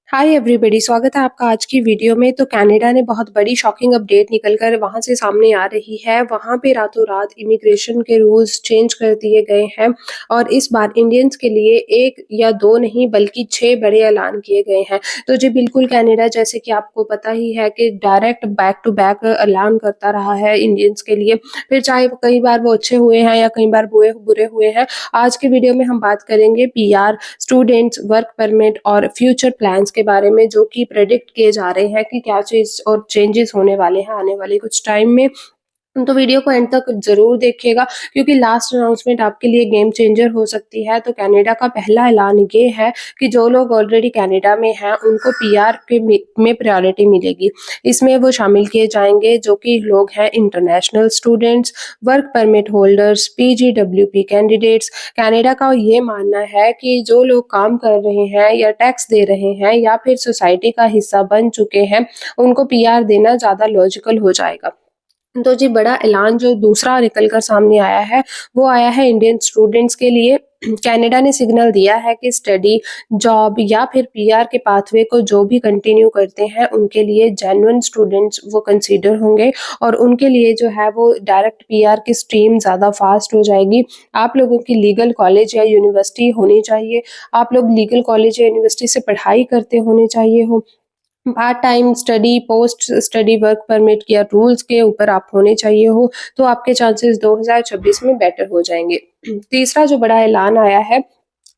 Hi everybody, स्वागत है आपका आज की वीडियो में। तो कनाडा ने बहुत बड़ी शॉकिंग अपडेट निकल कर वहाँ से सामने आ रही है। वहाँ पे रातों रात इमिग्रेशन के रूल्स चेंज कर दिए गए हैं और इस बार इंडियंस के लिए 1 या 2 नहीं बल्कि 6 बड़े ऐलान किए गए हैं। तो जी बिल्कुल, कनाडा जैसे कि आपको पता ही है कि डायरेक्ट बैक टू बैक ऐलान करता रहा है इंडियंस के लिए, फिर चाहे कई बार वो अच्छे हुए हैं या कई बार बुरे हुए हैं। आज की वीडियो में हम बात करेंगे पीआर, स्टूडेंट्स, वर्क परमिट और फ्यूचर प्लान्स के बारे में, जो कि प्रेडिक्ट किए जा रहे हैं कि क्या चीज़ और चेंजेस होने वाले हैं आने वाले कुछ टाइम में। तो वीडियो को एंड तक ज़रूर देखिएगा, क्योंकि लास्ट अनाउंसमेंट आपके लिए गेम चेंजर हो सकती है। तो कनाडा का पहला ऐलान ये है कि जो लोग ऑलरेडी कनाडा में हैं उनको पीआर के में प्रायोरिटी मिलेगी। इसमें वो शामिल किए जाएंगे जो कि लोग हैं international students, work permit holders, PGWP candidates. Canada का ये मानना है कि जो लोग काम कर रहे हैं या टैक्स दे रहे हैं या फिर सोसाइटी का हिस्सा बन चुके हैं, उनको पीआर देना ज़्यादा लॉजिकल हो जाएगा। तो जी बड़ा ऐलान जो दूसरा निकल कर सामने आया है, वो आया है इंडियन स्टूडेंट्स के लिए। कनाडा ने सिग्नल दिया है कि स्टडी, जॉब या फिर पीआर के पाथवे को जो भी कंटिन्यू करते हैं उनके लिए जेन्युइन स्टूडेंट्स वो कंसीडर होंगे और उनके लिए जो है वो डायरेक्ट पीआर की स्ट्रीम ज़्यादा फास्ट हो जाएगी। आप लोगों की लीगल कॉलेज या यूनिवर्सिटी होनी चाहिए, आप लोग लीगल कॉलेज या यूनिवर्सिटी से पढ़ाई करते होने चाहिए हो, part time study, post study work permit या रूल्स के ऊपर आप होने चाहिए हो, तो आपके चांसेस 2026 में बेटर हो जाएंगे। तीसरा जो बड़ा ऐलान आया है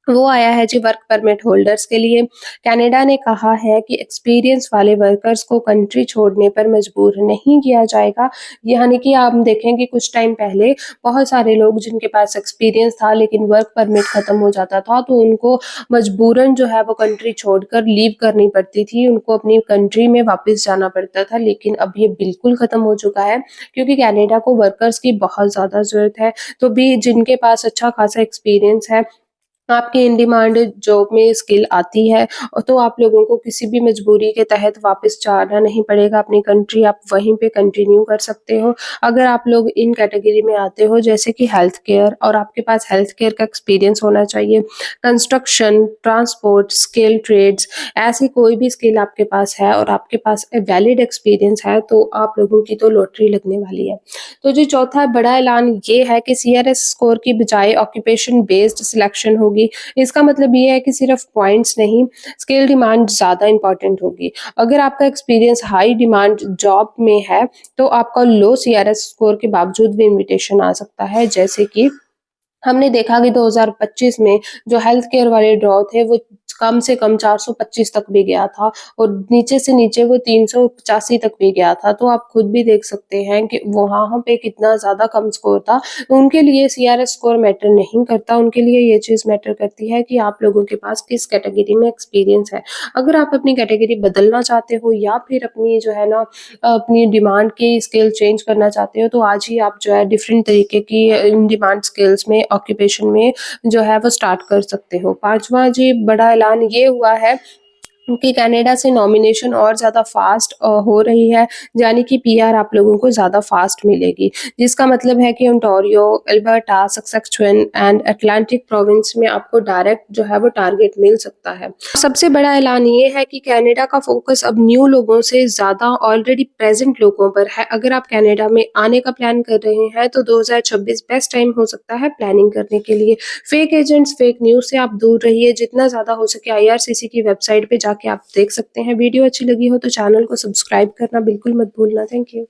वो आया है जी वर्क परमिट होल्डर्स के लिए। कनाडा ने कहा है कि एक्सपीरियंस वाले वर्कर्स को कंट्री छोड़ने पर मजबूर नहीं किया जाएगा। यानी कि आप देखें कि कुछ टाइम पहले बहुत सारे लोग जिनके पास एक्सपीरियंस था लेकिन वर्क परमिट खत्म हो जाता था, तो उनको मजबूरन जो है वो कंट्री छोड़कर लीव करनी पड़ती थी, उनको अपनी कंट्री में वापस जाना पड़ता था। लेकिन अब ये बिल्कुल खत्म हो चुका है, क्योंकि कनाडा को वर्कर्स की बहुत ज़्यादा ज़रूरत है। तो भी जिनके पास अच्छा खासा एक्सपीरियंस है, आपकी इन डिमांड जॉब में स्किल आती है, और तो आप लोगों को किसी भी मजबूरी के तहत वापस जाना नहीं पड़ेगा अपनी कंट्री, आप वहीं पे कंटिन्यू कर सकते हो। अगर आप लोग इन कैटेगरी में आते हो जैसे कि हेल्थ केयर, और आपके पास हेल्थ केयर का एक्सपीरियंस होना चाहिए, कंस्ट्रक्शन, ट्रांसपोर्ट, स्किल ट्रेड्स, ऐसी कोई भी स्किल आपके पास है और आपके पास वैलिड एक्सपीरियंस है, तो आप लोगों की तो लॉटरी लगने वाली है। तो जो चौथा बड़ा ऐलान ये है कि सीआरएस स्कोर की बजाय ऑक्यूपेशन बेस्ड सिलेक्शन होगी। इसका मतलब ये है कि सिर्फ पॉइंट्स नहीं, स्किल डिमांड ज़्यादा इंपॉर्टेंट होगी। अगर आपका एक्सपीरियंस हाई डिमांड जॉब में है, तो आपका लो सीआरएस स्कोर के बावजूद भी इनविटेशन आ सकता है। जैसे कि हमने देखा कि 2025 में जो हेल्थ केयर वाले ड्रॉ थे वो कम से कम 425 तक भी गया था और नीचे से नीचे वो 385 तक भी गया था। तो आप खुद भी देख सकते हैं कि वहाँ पे कितना ज़्यादा कम स्कोर था। उनके लिए सीआरएस स्कोर मैटर नहीं करता, उनके लिए ये चीज़ मैटर करती है कि आप लोगों के पास किस कैटेगरी में एक्सपीरियंस है। अगर आप अपनी कैटेगरी बदलना चाहते हो या फिर अपनी जो है ना अपनी डिमांड की स्किल चेंज करना चाहते हो, तो आज ही आप जो है डिफरेंट तरीके की इन डिमांड स्किल्स में, ऑक्यूपेशन में जो है वो स्टार्ट कर सकते हो। पांचवा जी बड़ा ऐलान ये हुआ है कि कनाडा से नॉमिनेशन और ज़्यादा फास्ट हो रही है, यानी कि पीआर आप लोगों को ज़्यादा फास्ट मिलेगी, जिसका मतलब है कि Ontario, Alberta, Saskatchewan and Atlantic province में आपको डायरेक्ट जो है वो टारगेट मिल सकता है। सबसे बड़ा ऐलान ये है कि कनाडा का फोकस अब न्यू लोगों से ज़्यादा ऑलरेडी प्रेजेंट लोगों पर है। अगर आप कनाडा में आने का प्लान कर रहे हैं तो 2026 बेस्ट टाइम हो सकता है प्लानिंग करने के लिए। फेक एजेंट्स, फेक न्यूज़ से आप दूर रहिए, जितना ज़्यादा हो सके आईआरसीसी की वेबसाइट पे जाके आप देख सकते हैं। वीडियो अच्छी लगी हो तो चैनल को सब्सक्राइब करना बिल्कुल मत भूलना। Thank you.